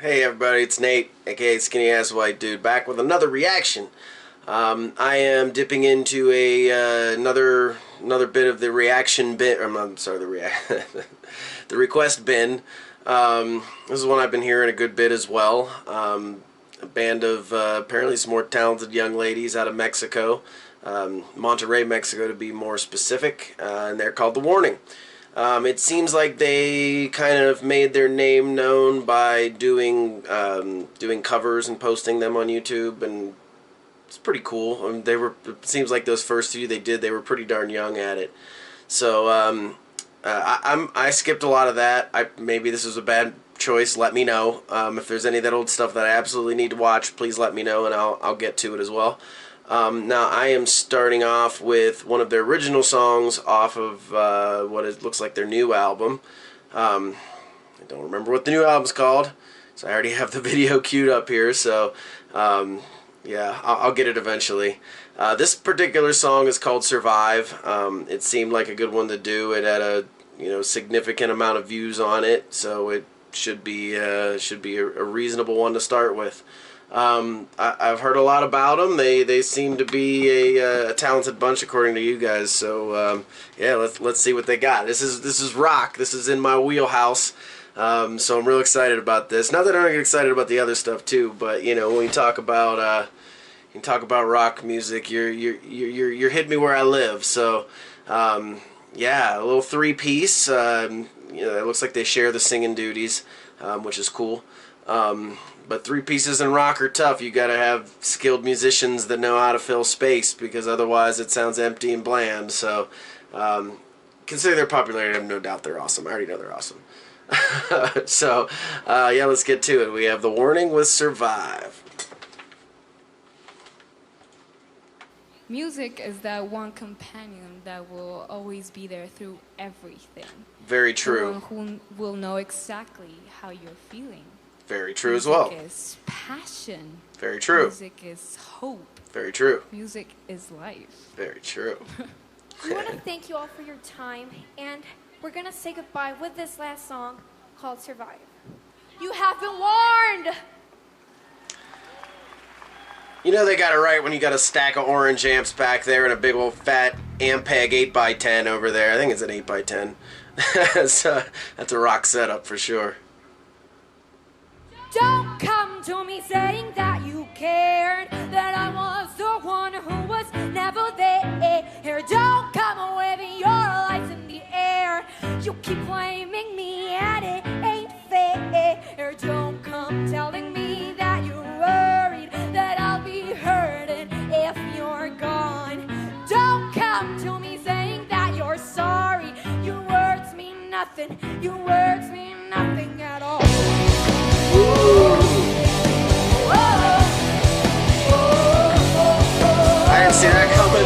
Hey everybody, it's Nate, aka Skinny Ass White Dude, back with another reaction. I am dipping into another bit of the reaction bin. I'm sorry, the request bin. This is one I've been hearing a good bit as well. A band of apparently some more talented young ladies out of Mexico, Monterrey, Mexico to be more specific, and they're called The Warning. It seems like they kind of made their name known by doing covers and posting them on YouTube, and it's pretty cool. It seems like those first few they were pretty darn young at it. So I skipped a lot of that. Maybe this was a bad choice. Let me know. If there's any of that old stuff that I absolutely need to watch, please let me know, and I'll get to it as well. Now I am starting off with one of their original songs off of what it looks like their new album. I don't remember what the new album's called, so I already have the video queued up here, so yeah, I'll get it eventually. This particular song is called Survive. It seemed like a good one to do. It had a significant amount of views on it, so it should be a reasonable one to start with. I've heard a lot about them. They seem to be a talented bunch according to you guys. So yeah, let's see what they got. This is rock. This is in my wheelhouse. So I'm real excited about this. Not that I don't get excited about the other stuff too, but when you talk about rock music, you're hitting me where I live. So yeah, a little three-piece. It looks like they share the singing duties, which is cool. But three pieces in rock are tough. You gotta have skilled musicians that know how to fill space, because otherwise it sounds empty and bland. So considering their popularity, I have no doubt they're awesome. I already know they're awesome. So yeah, let's get to it. We have The Warning with Survive. Music is that one companion that will always be there through everything. Very true. The one who will know exactly how you're feeling. Very true as well. Music is passion. Very true. Music is hope. Very true. Music is life. Very true. We want to thank you all for your time, and we're going to say goodbye with this last song called Survive. You have been warned! They got it right when you got a stack of orange amps back there and a big old fat Ampeg 8x10 over there. I think it's an 8x10. That's a rock setup for sure. Don't come to me saying that you cared, that I was the one who was never there. Don't come waving your lights in the air. You keep blaming me and it ain't fair. Don't come telling me that you're worried that I'll be hurting if you're gone. Don't come to me saying that you're sorry. Your words mean nothing. Your words mean nothing at all. I didn't see that coming.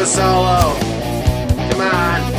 a solo. Come on.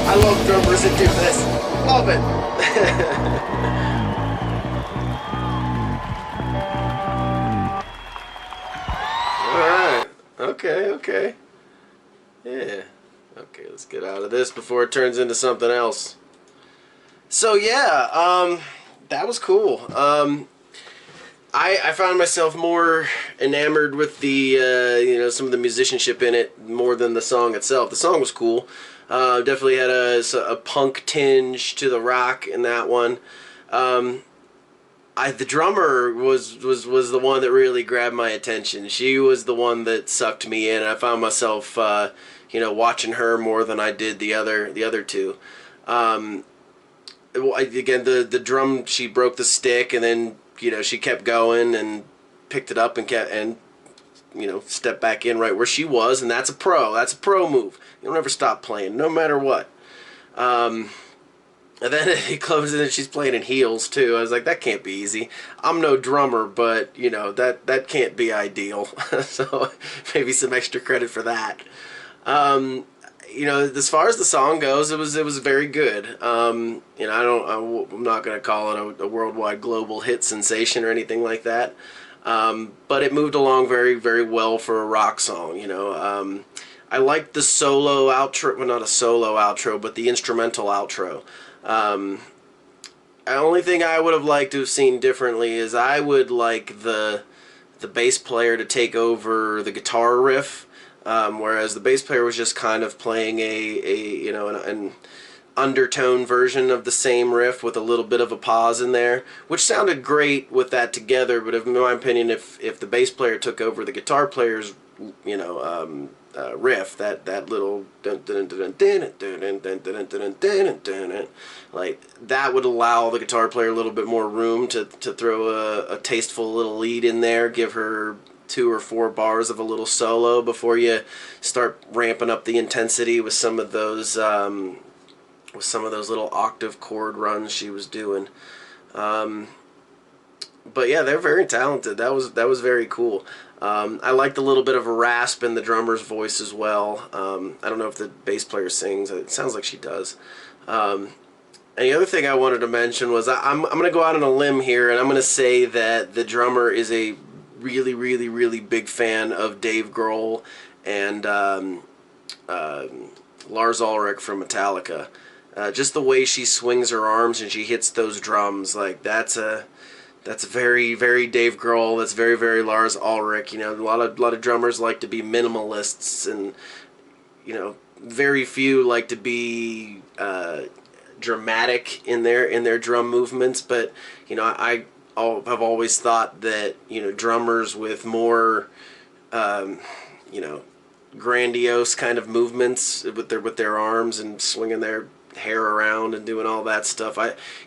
I love drummers that do this. Love it. Alright. Okay. Yeah. Okay, let's get out of this before it turns into something else. So yeah, that was cool. I found myself more enamored with the, some of the musicianship in it more than the song itself. The song was cool. Definitely had a punk tinge to the rock in that one. The drummer was the one that really grabbed my attention. She was the one that sucked me in. I found myself, watching her more than I did the other two. Again, the drum, she broke the stick, and then she kept going and picked it up and stepped back in right where she was, and that's a pro. That's a pro move. You don't ever stop playing, no matter what. And then he closes and she's playing in heels too. I was like, that can't be easy. I'm no drummer, but that can't be ideal. So maybe some extra credit for that. As far as the song goes, it was very good. I'm not gonna call it a worldwide global hit sensation or anything like that. But it moved along very, very well for a rock song. I liked the solo outro, well, not a solo outro, but the instrumental outro. The only thing I would have liked to have seen differently is I would like the bass player to take over the guitar riff, whereas the bass player was just kind of playing an undertone version of the same riff with a little bit of a pause in there, which sounded great with that together. But in my opinion, if the bass player took over the guitar player's riff, that little like that would allow the guitar player a little bit more room to throw a tasteful little lead in there, give her 2 or 4 bars of a little solo before you start ramping up the intensity with some of those little octave chord runs she was doing. But yeah, they're very talented. That was very cool. I liked a little bit of a rasp in the drummer's voice as well. I don't know if the bass player sings. It sounds like she does. And the other thing I wanted to mention was I'm going to go out on a limb here, and I'm going to say that the drummer is a really, really, really big fan of Dave Grohl and Lars Ulrich from Metallica. Just the way she swings her arms and she hits those drums, like that's very, very Dave Grohl. That's very, very Lars Ulrich. A lot of drummers like to be minimalists, and very few like to be dramatic in their drum movements. But I've always thought that drummers with more grandiose kind of movements with their arms and swinging their hair around and doing all that stuff,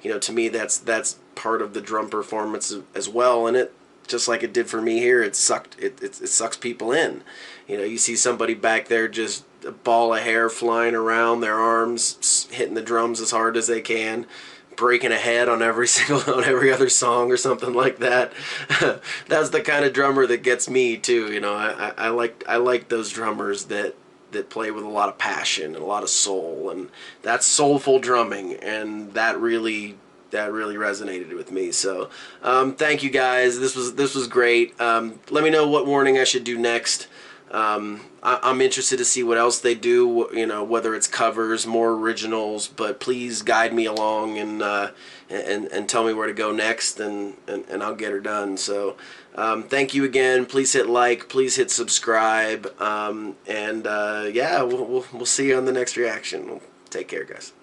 to me that's part of the drum performance as well. And it, just like it did for me here, it sucks people in. You see somebody back there just a ball of hair flying around their arms, hitting the drums as hard as they can, breaking a head on every other song or something like that. That's the kind of drummer that gets me too. You know, I like those drummers that play with a lot of passion and a lot of soul, and that's soulful drumming, and that really resonated with me. So thank you guys. This was great. Let me know what warning I should do next. I'm interested to see what else they do, you know, whether it's covers, more originals, but please guide me along and tell me where to go next, and I'll get her done. So thank you again. Please hit like, please hit subscribe, and yeah, we'll see you on the next reaction. Take care, guys.